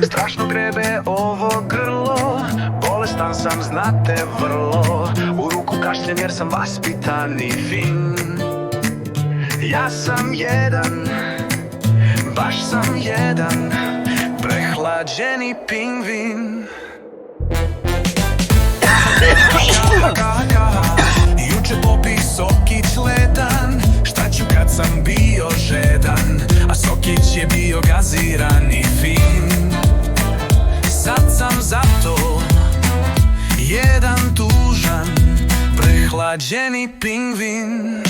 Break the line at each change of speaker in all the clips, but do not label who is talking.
Strašno grebe ovo grlo, bolestan sam, znate vrlo. U ruku kašljem jer sam vaspitan i fin. Ja sam jedan, baš sam jedan, prehlađeni pingvin. Juče popih sokić ledan, šta ću kad sam bio žedan, a sokić je bio gaziran i fin. Sad sam zato jedan tužan, prehlađeni pingvin.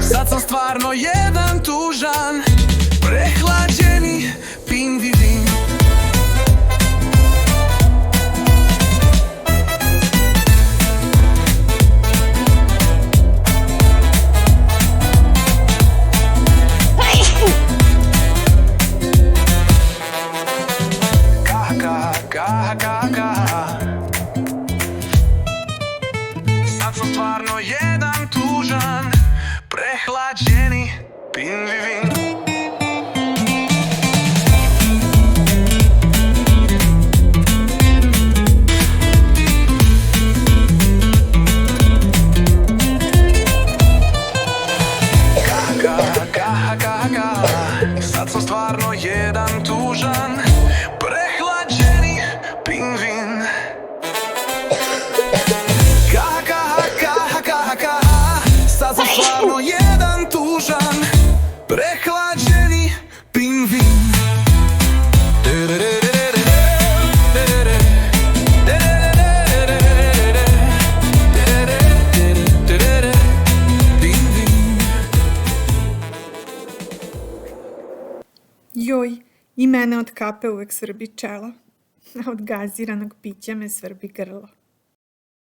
Sad sam stvarno jedan tužan, prehlađeni pingvin. Sad sam stvarno jedan tužan, prehlađeni pingvin. Sad sam stvarno jedan tužan, prehlađeni pingvin. Sad sam stvarno jedan tužan, prehlađeni pingvin.
Joj, i mene od kape uvek svrbi čelo, a od gaziranog pića me svrbi grlo.